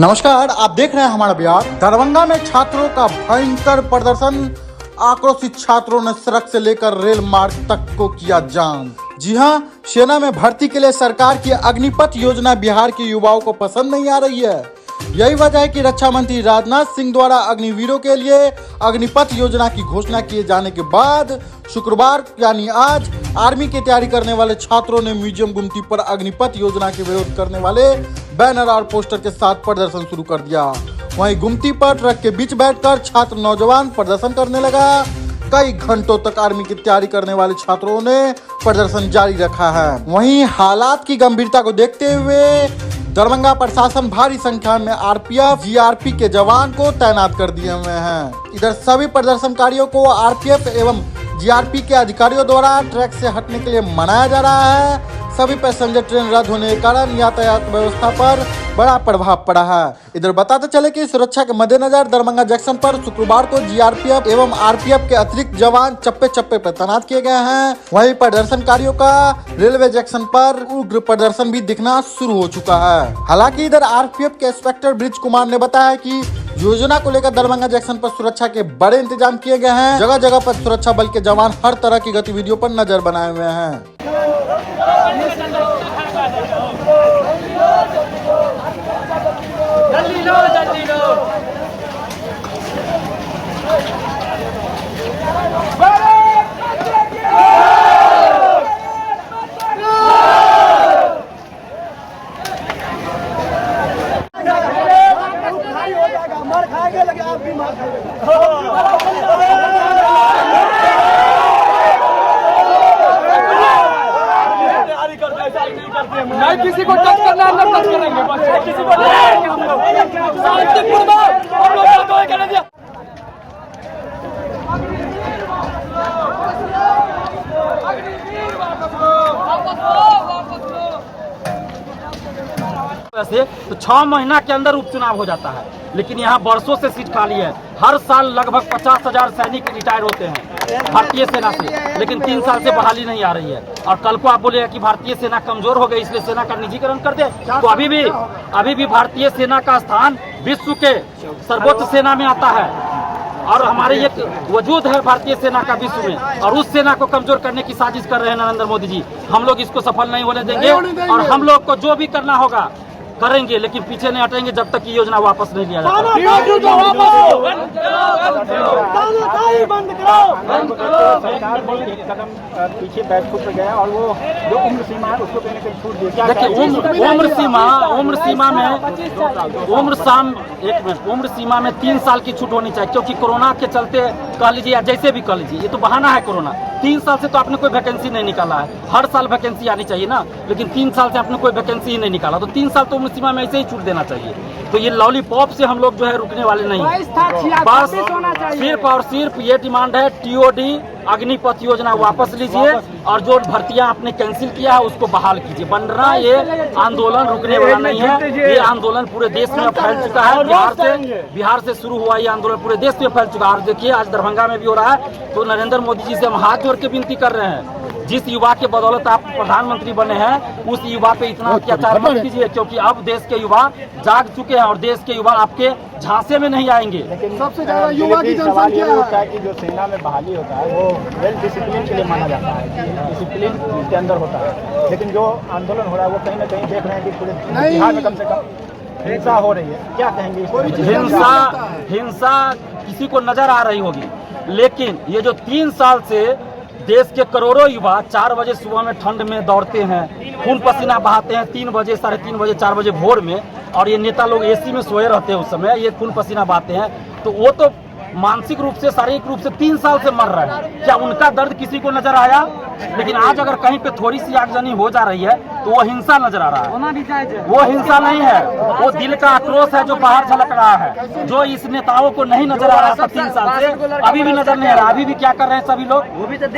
नमस्कार, आप देख रहे हैं हमारा बिहार। दरभंगा में छात्रों का भयंकर प्रदर्शन। आक्रोशित छात्रों ने सड़क से लेकर रेल मार्ग तक को किया जाम। जी हां, सेना में भर्ती के लिए सरकार की अग्निपथ योजना बिहार के युवाओं को पसंद नहीं आ रही है। यही वजह है कि रक्षा मंत्री राजनाथ सिंह द्वारा अग्निवीरों के लिए अग्निपथ योजना की घोषणा किए जाने के बाद शुक्रवार यानी आज आर्मी की तैयारी करने वाले छात्रों ने म्यूजियम गुमटी पर अग्निपथ योजना के विरोध करने वाले बैनर और पोस्टर के साथ प्रदर्शन शुरू कर दिया। वहीं गुमटी पर ट्रक के बीच बैठकर छात्र नौजवान प्रदर्शन करने लगा। कई घंटों तक आर्मी की तैयारी करने वाले छात्रों ने प्रदर्शन जारी रखा है। वहीं हालात की गंभीरता को देखते हुए दरभंगा प्रशासन भारी संख्या में आरपीएफ जीआरपी के जवान को तैनात कर दिए हुए हैं। इधर सभी प्रदर्शनकारियों को आरपीएफ एवं जीआरपी के अधिकारियों द्वारा ट्रैक से हटने के लिए मनाया जा रहा है। सभी पैसेंजर ट्रेन रद्द होने के कारण यातायात व्यवस्था पर बड़ा प्रभाव पड़ा है। इधर बताते चले कि सुरक्षा के मद्देनजर दरभंगा जंक्शन पर शुक्रवार को जीआरपीएफ एवं आरपीएफ के अतिरिक्त जवान चप्पे चप्पे पर तैनात किए गए हैं। वहीं प्रदर्शनकारियों का रेलवे जंक्शन पर उग्र प्रदर्शन भी दिखना शुरू हो चुका है। हालांकि इधर आरपीएफ के इंस्पेक्टर ब्रिज कुमार ने बताया कि योजना को लेकर दरभंगा जंक्शन पर सुरक्षा के बड़े इंतजाम किए गए हैं। जगह जगह पर सुरक्षा बल के जवान हर तरह की गतिविधियों पर नजर बनाए हुए हैं। नहीं किसी को टच करना है, हम टच करेंगे बस। किसी को नहीं, हम लोग शांतिपूर्ण हम लोग बात होए करने दिया। वैसे तो 6 महीना के अंदर उपचुनाव हो जाता है, लेकिन यहाँ बरसों से सीट खाली है। हर साल लगभग 50,000 सैनिक रिटायर होते हैं भारतीय सेना से, लेकिन 3 साल से बहाली नहीं आ रही है। और कल को आप बोले कि भारतीय सेना कमजोर हो गई इसलिए सेना का निजीकरण कर दे, तो अभी भी भारतीय सेना का स्थान विश्व के सर्वोच्च सेना में आता है। और हमारे एक वजूद है भारतीय सेना का विश्व में, और उस सेना को कमजोर करने की साजिश कर रहे हैं नरेंद्र मोदी जी। हम लोग इसको सफल नहीं होने देंगे और हम लोग को जो भी करना होगा करेंगे, लेकिन पीछे नहीं हटेंगे जब तक कि योजना वापस नहीं लिया जाता। सरकार भी एक कदम पीछे बैठ चुक गया और वो जो उम्र सीमा है उसको कहीं छूट दिया। देखिए उम्र सीमा में 3 साल की छूट होनी चाहिए, क्योंकि कोरोना के चलते कह लीजिए या जैसे भी कह लीजिए, ये तो बहाना है कोरोना। 3 साल से तो आपने कोई वैकेंसी नहीं निकाला है। हर साल वैकेंसी आनी चाहिए ना, लेकिन 3 साल से आपने कोई वैकेंसी ही नहीं निकाला, तो 3 साल तो उम्र सीमा में ऐसे ही छूट देना चाहिए। तो ये लॉलीपॉप से हम लोग जो है रुकने वाले नहीं हैं। बस सिर्फ और सिर्फ ये डिमांड है, टीओडी अग्निपथ योजना वापस लीजिए और जो भर्तियां आपने कैंसिल किया है उसको बहाल कीजिए। वरना ये आंदोलन रुकने वाला नहीं है। ये आंदोलन पूरे देश में फैल चुका है। बिहार से शुरू हुआ ये आंदोलन पूरे देश में फैल चुका है। और देखिए आज दरभंगा में भी हो रहा है। तो नरेंद्र मोदी जी से हम हाथ जोड़ के विनती कर रहे हैं, जिस युवा के बदौलत आप प्रधानमंत्री बने हैं उस युवा पे इतना अत्याचार मत कीजिए, क्योंकि अब देश के युवा जाग चुके हैं और देश के युवा आपके झांसे में नहीं आएंगे। लेकिन सबसे ज्यादा युवा की जनसंख्या होता है कि जो सेना में बहाली होता है वो वेल डिसिप्लिन के लिए माना जाता है, डिसिप्लिन के अंदर होता है। लेकिन जो आंदोलन हो रहा है वो कहीं ना कहीं देख रहे हैं कि पूरे बिहार में कम से कम हिंसा हो रही है। क्या कहेंगे? हिंसा किसी को नजर आ रही होगी, लेकिन ये जो 3 साल से देश के करोड़ों युवा 4 बजे सुबह में ठंड में दौड़ते हैं, खून पसीना बहाते हैं 3 बजे, 3:30 बजे, 4 बजे भोर में, और ये नेता लोग एसी में सोए रहते हैं उस समय, ये खून पसीना बहाते हैं, तो वो तो मानसिक रूप से शारीरिक रूप से 3 साल से मर रहे हैं। क्या उनका दर्द किसी को नजर आया? लेकिन आज अगर कहीं पे थोड़ी सी आगजनी हो जा रही है तो वो हिंसा नजर आ रहा है। वो हिंसा नहीं है, वो दिल का आक्रोश है जो बाहर झलक रहा है, जो इस नेताओं को नहीं नजर आ रहा था 3 साल से, अभी भी नजर नहीं आ रहा। अभी भी क्या कर रहे हैं सभी लोग?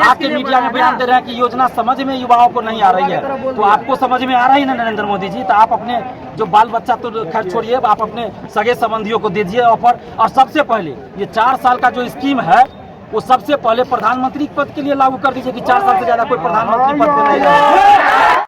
आपके मीडिया में बयान दे रहे हैं कि योजना समझ में युवाओं को नहीं आ रही है। तो आपको समझ में आ रही है ना नरेंद्र मोदी जी? तो आप अपने जो बाल बच्चा तो खैर छोड़िए, आप अपने सगे संबंधियों को दीजिए ऑफर। और सबसे पहले ये 4 साल का जो स्कीम है वो सबसे पहले प्रधानमंत्री पद के लिए लागू कर दीजिए कि 4 साल से ज्यादा कोई प्रधानमंत्री पद पे नहीं रहे।